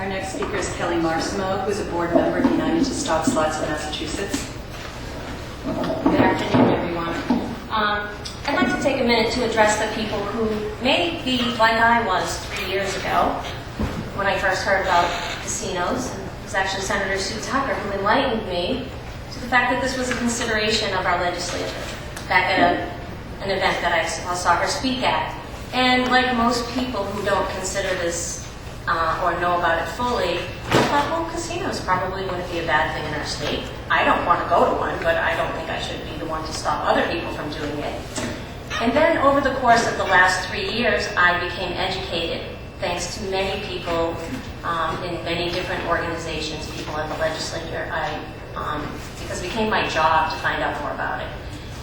Our next speaker is Kelly Marsimo, who is a board member of the United to Stop Slots of Massachusetts. Good afternoon, everyone. I'd like to take a minute to address the people who may be like I was 3 years ago when I first heard about casinos. And it was actually Senator Sue Tucker who enlightened me to the fact that this was a consideration of our legislature back at an event that I saw her speak at. And like most people who don't consider this or know about it fully, I thought, well, casinos probably wouldn't be a bad thing in our state. I don't want to go to one, but I don't think I should be the one to stop other people from doing it. And then over the course of the last 3 years, I became educated, thanks to many people in many different organizations, people in the legislature, because it became my job to find out more about it.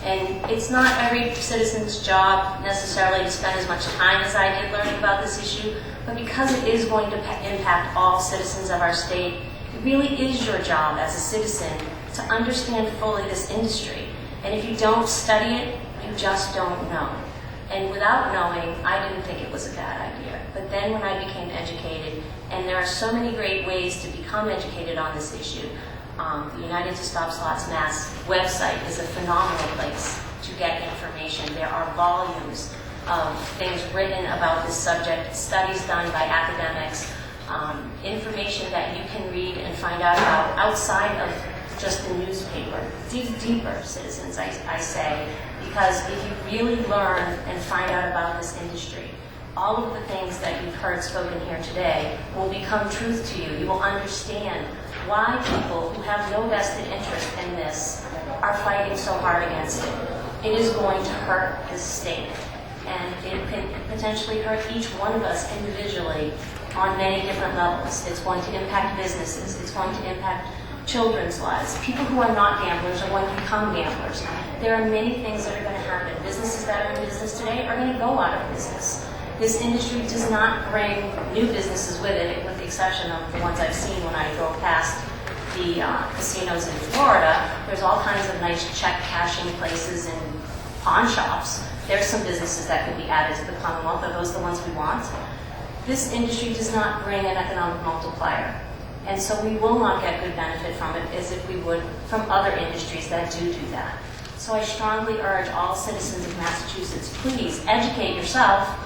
And it's not every citizen's job necessarily to spend as much time as I did learning about this issue, but because it is going to impact all citizens of our state, it really is your job as a citizen to understand fully this industry. And if you don't study it, you just don't know. And without knowing, I didn't think it was a bad idea. But then when I became educated, and there are so many great ways to become educated on this issue, the United to Stop Slots Mass website is a phenomenal place to get information. There are volumes of things written about this subject, studies done by academics, information that you can read and find out about outside of just the newspaper. Dig deeper, citizens, I say, because if you really learn and find out about this industry, all of the things that you've heard spoken here today will become truth to you. You will understand why people who have no vested interest in this are fighting so hard against it. It is going to hurt this state, and it can potentially hurt each one of us individually on many different levels. It's going to impact businesses. It's going to impact children's lives. People who are not gamblers are going to become gamblers. There are many things that are going to happen. Businesses that are in business today are going to go out of business. This industry does not bring new businesses with it, with the exception of the ones I've seen when I go past the casinos in Florida. There's all kinds of nice check cashing places and pawn shops. There's some businesses that could be added to the Commonwealth. Are those the ones we want? This industry does not bring an economic multiplier. And so we will not get good benefit from it as if we would from other industries that do that. So I strongly urge all citizens of Massachusetts, please educate yourself.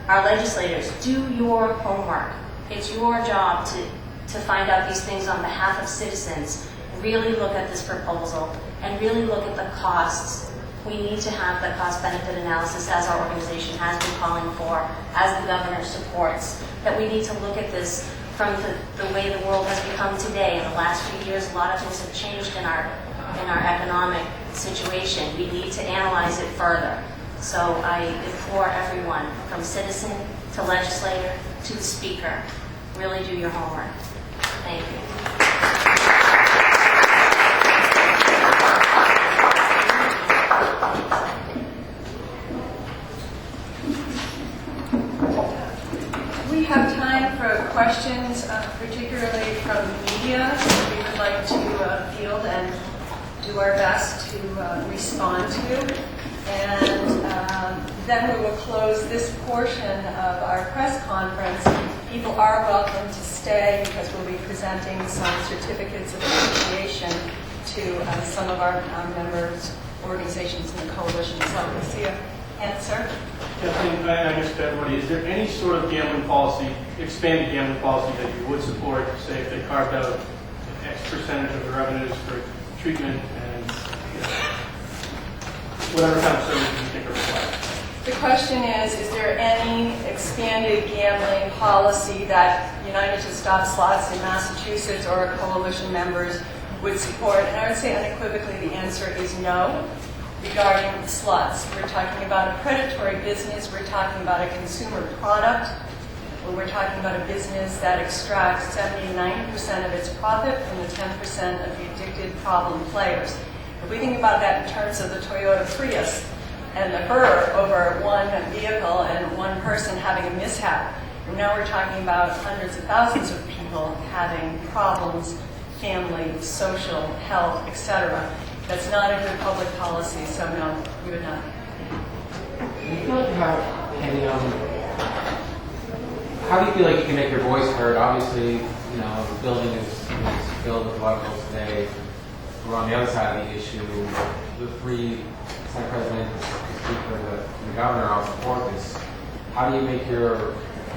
Our legislators, do your homework. It's your job to find out these things on behalf of citizens. Really look at this proposal and really look at the costs. We need to have the cost-benefit analysis, as our organization has been calling for, as the governor supports, that we need to look at this from the way the world has become today. In the last few years, a lot of things have changed in our economic situation. We need to analyze it further. So I implore everyone, from citizen to legislator to the speaker, really do your homework. Thank you. We have time for questions, particularly from media. We would like to field and do our best to respond to. And then we will close this portion of our press conference. People are welcome to stay because we'll be presenting some certificates of appreciation to some of our members, organizations in the coalition. So we'll see you. Answer. Yeah, I guess to everybody, is there any sort of gambling policy, expanded gambling policy that you would support, say if they carved out X percentage of the revenues for treatment and whatever kind of services you think are required? The question is there any expanded gambling policy that United to Stop Slots in Massachusetts or coalition members would support? And I would say unequivocally the answer is no. Regarding slots, we're talking about a predatory business, we're talking about a consumer product, or we're talking about a business that extracts 70-90% of its profit from the 10% of the addicted problem players. If we think about that in terms of the Toyota Prius and the Burr over one vehicle and one person having a mishap, and now we're talking about hundreds of thousands of people having problems, family, social, health, etc. That's not a good public policy, so no, we would not. Do you feel like you have any, how do you feel like you can make your voice heard? Obviously, the building is filled with electrical today. We're on the other side of the issue. The three Senate President, the Speaker, the Governor all support this. How do you make your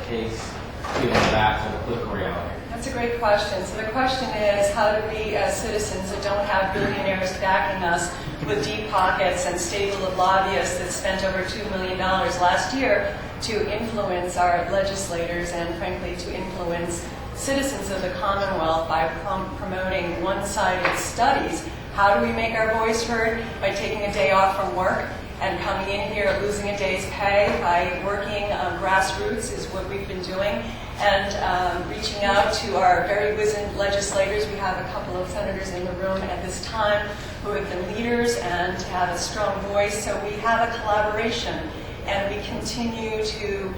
case given that to the political reality? That's a great question. So the question is, how do we as citizens that don't have billionaires backing us with deep pockets and stable of lobbyists that spent over $2 million last year to influence our legislators and frankly to influence citizens of the Commonwealth by promoting one-sided studies? How do we make our voice heard? By taking a day off from work and coming in here, losing a day's pay, by working grassroots is what we've been doing, and reaching out to our very wizened legislators. We have a couple of senators in the room at this time who have been leaders and have a strong voice, so we have a collaboration, and we continue to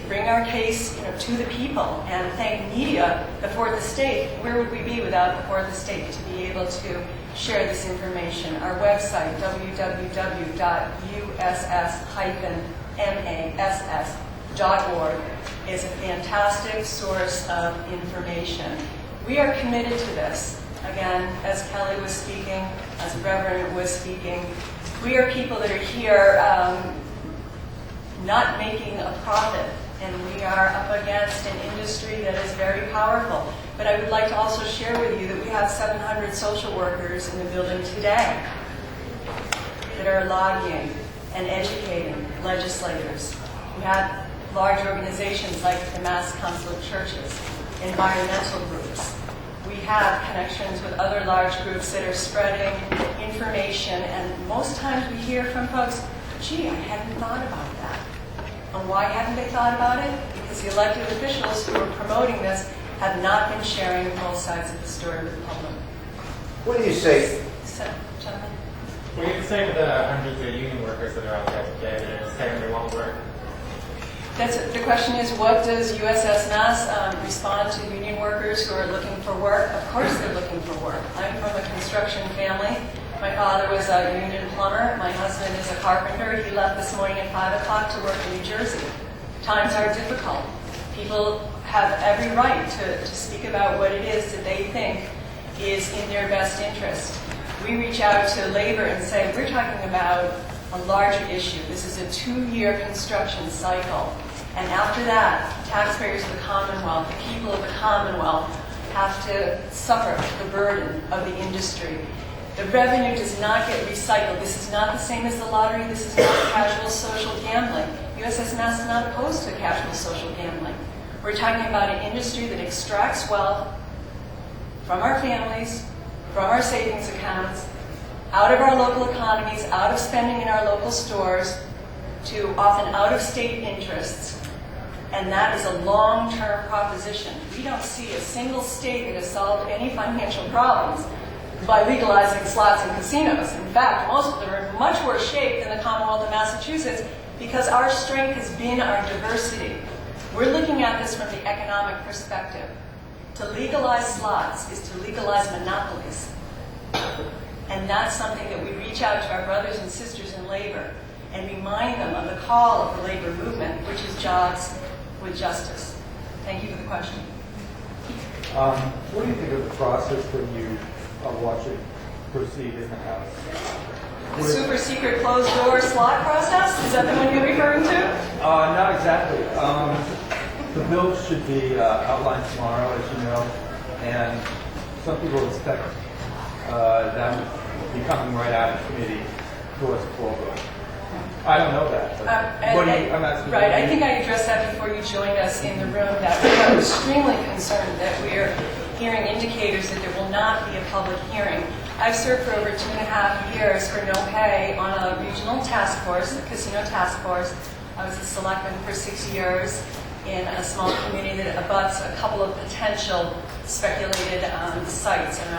bring our case to the people and thank media, the fourth estate. Where would we be without the fourth estate to be able to share this information? Our website, www.uss-mass.org, is a fantastic source of information. We are committed to this. Again, as Kelly was speaking, as Reverend was speaking, we are people that are here not making a profit, and we are up against an industry that is very powerful. But I would like to also share with you that we have 700 social workers in the building today that are lobbying and educating legislators. We have large organizations like the Mass Council of Churches, environmental groups. We have connections with other large groups that are spreading information, and most times we hear from folks, gee, I hadn't thought about that. And why hadn't they thought about it? Because the elected officials who are promoting this have not been sharing both sides of the story with the public. What do you say? So, gentlemen. What do you say to the hundreds of union workers that are out there today that are saying they won't work? The question is, what does USS Mass respond to union workers who are looking for work? Of course they're looking for work. I'm from a construction family. My father was a union plumber. My husband is a carpenter. He left this morning at 5 o'clock to work in New Jersey. Times are difficult. People have every right to speak about what it is that they think is in their best interest. We reach out to labor and say, we're talking about a larger issue. This is a 2-year construction cycle. And after that, taxpayers of the Commonwealth, the people of the Commonwealth, have to suffer the burden of the industry. The revenue does not get recycled. This is not the same as the lottery. This is not casual social gambling. USS Mass is not opposed to casual social gambling. We're talking about an industry that extracts wealth from our families, from our savings accounts, out of our local economies, out of spending in our local stores, to often out-of-state interests. And that is a long-term proposition. We don't see a single state that has solved any financial problems by legalizing slots and casinos. In fact, most of them are in much worse shape than the Commonwealth of Massachusetts because our strength has been our diversity. We're looking at this from the economic perspective. To legalize slots is to legalize monopolies. And that's something that we reach out to our brothers and sisters in labor and remind them of the call of the labor movement, which is jobs with justice. Thank you for the question. What do you think of the process when you watch it proceed in the House? The super secret closed door slot process? Is that the one you're referring to? Not exactly. The bill should be outlined tomorrow, as you know, and some people expect that would be coming right out of committee towards the floor vote. I don't know that. But I'm asking. Right, I think I addressed that before you joined us in the room, that we are extremely concerned that we are hearing indicators that there will not be a public hearing. I've served for over 2.5 years for no pay on a regional task force, a casino task force. I was a selectman for 6 years in a small community that abuts a couple of potential speculated sites around